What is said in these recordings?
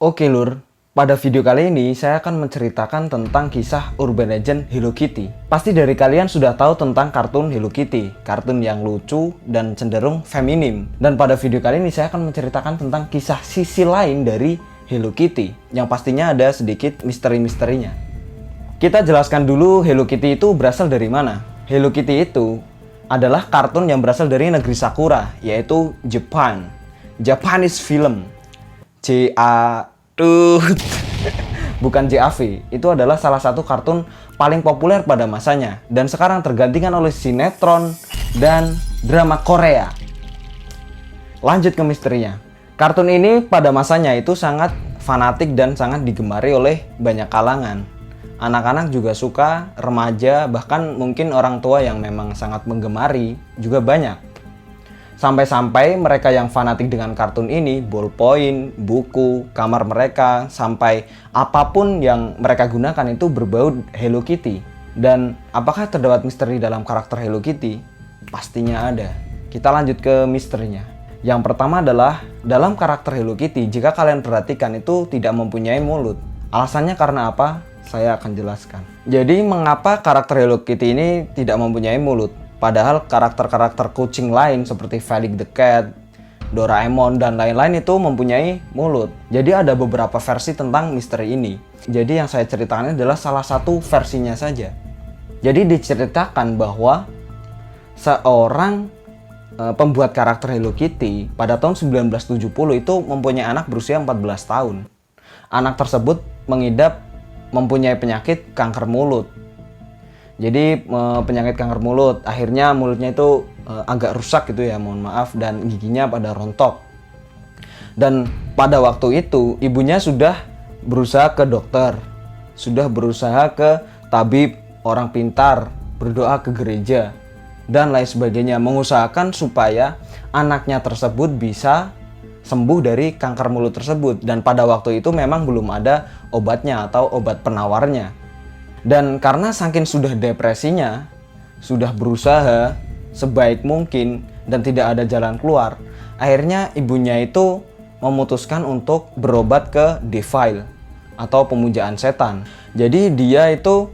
Oke lur, pada video kali ini saya akan menceritakan tentang kisah urban legend Hello Kitty. Pasti dari kalian sudah tahu tentang kartun Hello Kitty, kartun yang lucu dan cenderung feminim. Dan pada video kali ini saya akan menceritakan tentang kisah sisi lain dari Hello Kitty, yang pastinya ada sedikit misteri-misterinya. Kita jelaskan dulu Hello Kitty itu berasal dari mana. Hello Kitty itu adalah kartun yang berasal dari negeri Sakura, yaitu Jepang. Japanese film. Bukan JAV. Itu adalah salah satu kartun paling populer pada masanya dan sekarang tergantikan oleh sinetron dan drama Korea. Lanjut ke misterinya. Kartun ini pada masanya itu sangat fanatik dan sangat digemari oleh banyak kalangan. Anak-anak juga suka, remaja, bahkan mungkin orang tua yang memang sangat menggemari juga banyak. Sampai-sampai mereka yang fanatik dengan kartun ini, ballpoint, buku, kamar mereka, sampai apapun yang mereka gunakan itu berbau Hello Kitty. Dan apakah terdapat misteri dalam karakter Hello Kitty? Pastinya ada. Kita lanjut ke misterinya. Yang pertama adalah, dalam karakter Hello Kitty, jika kalian perhatikan itu tidak mempunyai mulut. Alasannya karena apa? Saya akan jelaskan. Jadi mengapa karakter Hello Kitty ini tidak mempunyai mulut? Padahal karakter-karakter kucing lain seperti Felix the Cat, Doraemon, dan lain-lain itu mempunyai mulut. Jadi ada beberapa versi tentang misteri ini. Jadi yang saya ceritakan adalah salah satu versinya saja. Jadi diceritakan bahwa seorang pembuat karakter Hello Kitty pada tahun 1970 itu mempunyai anak berusia 14 tahun. Anak tersebut mempunyai penyakit kanker mulut. Jadi penyakit kanker mulut, akhirnya mulutnya itu agak rusak gitu ya, mohon maaf, dan giginya pada rontok. Dan pada waktu itu ibunya sudah berusaha ke dokter, sudah berusaha ke tabib, orang pintar, berdoa ke gereja, dan lain sebagainya, mengusahakan supaya anaknya tersebut bisa sembuh dari kanker mulut tersebut. Dan pada waktu itu memang belum ada obatnya atau obat penawarnya. Dan karena saking sudah depresinya, sudah berusaha sebaik mungkin dan tidak ada jalan keluar, akhirnya ibunya itu memutuskan untuk berobat ke Devil atau pemujaan setan. Jadi dia itu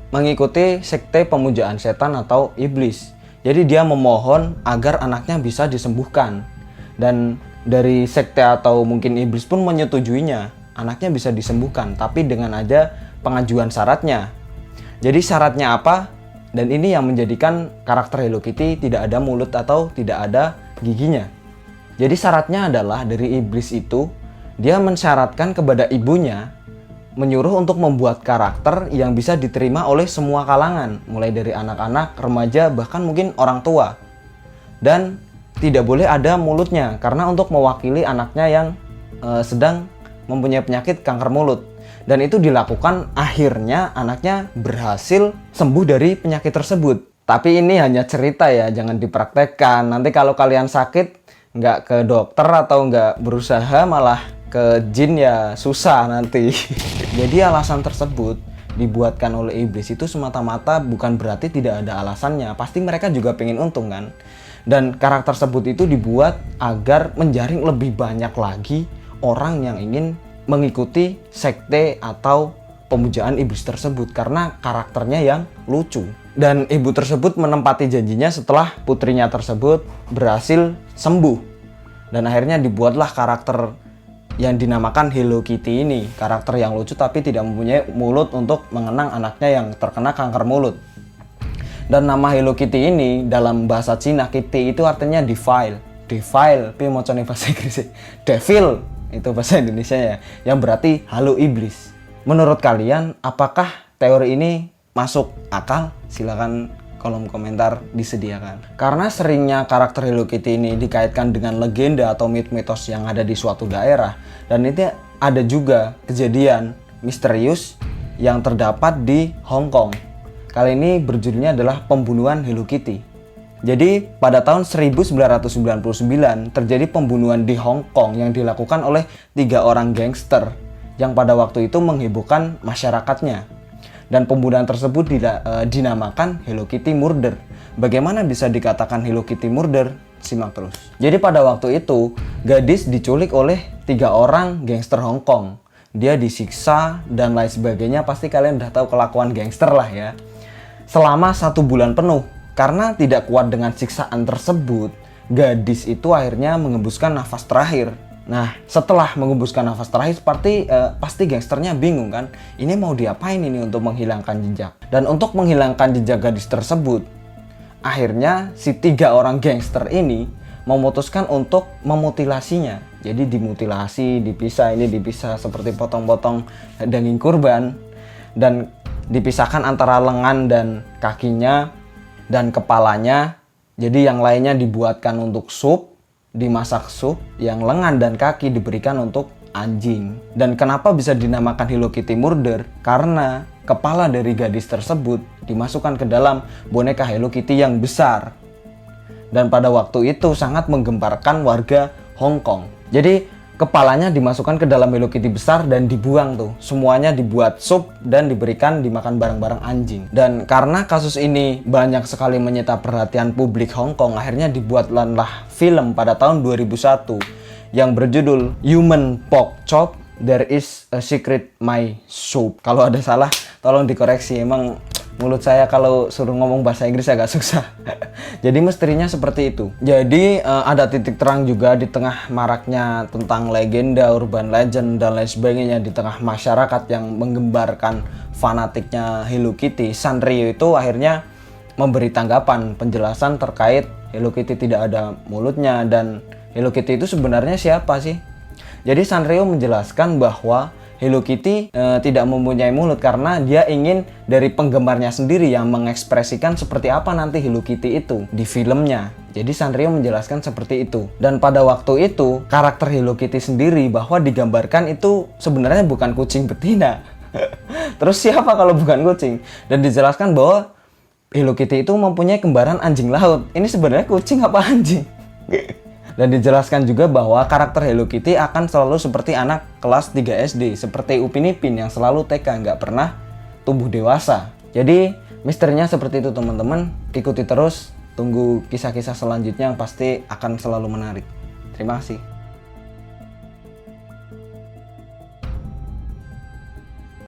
mengikuti sekte pemujaan setan atau iblis. Jadi dia memohon agar anaknya bisa disembuhkan. Dan dari sekte atau mungkin iblis pun menyetujuinya, anaknya bisa disembuhkan, tapi dengan ada pengajuan syaratnya. Jadi syaratnya apa? Dan ini yang menjadikan karakter Hello Kitty tidak ada mulut atau tidak ada giginya. Jadi syaratnya adalah dari iblis itu, dia mensyaratkan kepada ibunya, menyuruh untuk membuat karakter yang bisa diterima oleh semua kalangan, mulai dari anak-anak, remaja, bahkan mungkin orang tua. Dan tidak boleh ada mulutnya, karena untuk mewakili anaknya yang sedang mempunyai penyakit kanker mulut. Dan itu dilakukan, akhirnya anaknya berhasil sembuh dari penyakit tersebut. Tapi ini hanya cerita ya, jangan dipraktekkan. Nanti kalau kalian sakit, nggak ke dokter atau nggak berusaha malah ke jin ya susah nanti. Jadi alasan tersebut dibuatkan oleh iblis itu semata-mata bukan berarti tidak ada alasannya. Pasti mereka juga pengen untung kan. Dan karakter tersebut itu dibuat agar menjaring lebih banyak lagi orang yang ingin mengikuti sekte atau pemujaan iblis tersebut karena karakternya yang lucu. Dan ibu tersebut menempati janjinya setelah putrinya tersebut berhasil sembuh. Dan akhirnya dibuatlah karakter yang dinamakan Hello Kitty ini. Karakter yang lucu tapi tidak mempunyai mulut untuk mengenang anaknya yang terkena kanker mulut. Dan nama Hello Kitty ini dalam bahasa Cina, Kitty itu artinya devil. Devil, tapi mau coba bahasa Inggris. Devil. Itu bahasa Indonesia ya, yang berarti halo iblis. Menurut kalian, apakah teori ini masuk akal? Silakan kolom komentar disediakan. Karena seringnya karakter Hello Kitty ini dikaitkan dengan legenda atau mitos yang ada di suatu daerah, dan itu ada juga kejadian misterius yang terdapat di Hong Kong. Kali ini berjudulnya adalah pembunuhan Hello Kitty. Jadi pada tahun 1999 terjadi pembunuhan di Hong Kong yang dilakukan oleh 3 orang gangster yang pada waktu itu menghebohkan masyarakatnya. Dan pembunuhan tersebut dinamakan Hello Kitty Murder. Bagaimana bisa dikatakan Hello Kitty Murder? Simak terus. Jadi pada waktu itu gadis diculik oleh 3 orang gangster Hong Kong. Dia disiksa dan lain sebagainya, pasti kalian udah tahu kelakuan gangster lah ya. Selama 1 bulan penuh, karena tidak kuat dengan siksaan tersebut, gadis itu akhirnya mengembuskan nafas terakhir. Nah, setelah mengembuskan nafas terakhir, pasti gangsternya bingung kan, ini mau diapain ini untuk menghilangkan jejak. Dan untuk menghilangkan jejak gadis tersebut, akhirnya si 3 orang gangster ini memutuskan untuk memutilasinya. Jadi dimutilasi, dipisah seperti potong-potong daging kurban, dan dipisahkan antara lengan dan kakinya dan kepalanya. Jadi yang lainnya dibuatkan untuk sup, dimasak sup, yang lengan dan kaki diberikan untuk anjing. Dan kenapa bisa dinamakan Hello Kitty Murder? Karena kepala dari gadis tersebut dimasukkan ke dalam boneka Hello Kitty yang besar. Dan pada waktu itu sangat menggemparkan warga Hong Kong. Jadi kepalanya dimasukkan ke dalam Hello Kitty besar dan dibuang tuh. Semuanya dibuat sup dan diberikan dimakan bareng-bareng anjing. Dan karena kasus ini banyak sekali menyita perhatian publik Hong Kong, akhirnya dibuatlah film pada tahun 2001 yang berjudul Human Pork Chop, There is a Secret My Soup. Kalau ada salah tolong dikoreksi, emang mulut saya kalau suruh ngomong bahasa Inggris agak susah. Jadi misterinya seperti itu. Jadi ada titik terang juga di tengah maraknya tentang legenda, urban legend, dan lain sebagainya di tengah masyarakat yang menggembarkan fanatiknya Hello Kitty. Sanrio itu akhirnya memberi tanggapan, penjelasan terkait Hello Kitty tidak ada mulutnya, dan Hello Kitty itu sebenarnya siapa sih? Jadi Sanrio menjelaskan bahwa Hello Kitty tidak mempunyai mulut karena dia ingin dari penggemarnya sendiri yang mengekspresikan seperti apa nanti Hello Kitty itu di filmnya. Jadi Sanrio menjelaskan seperti itu. Dan pada waktu itu karakter Hello Kitty sendiri bahwa digambarkan itu sebenarnya bukan kucing betina. Terus siapa kalau bukan kucing? Dan dijelaskan bahwa Hello Kitty itu mempunyai kembaran anjing laut. Ini sebenarnya kucing apa anjing? Dan dijelaskan juga bahwa karakter Hello Kitty akan selalu seperti anak kelas 3 SD, seperti Upin Ipin yang selalu TK, nggak pernah tumbuh dewasa. Jadi misterinya seperti itu teman-teman. Ikuti terus, tunggu kisah-kisah selanjutnya yang pasti akan selalu menarik. Terima kasih.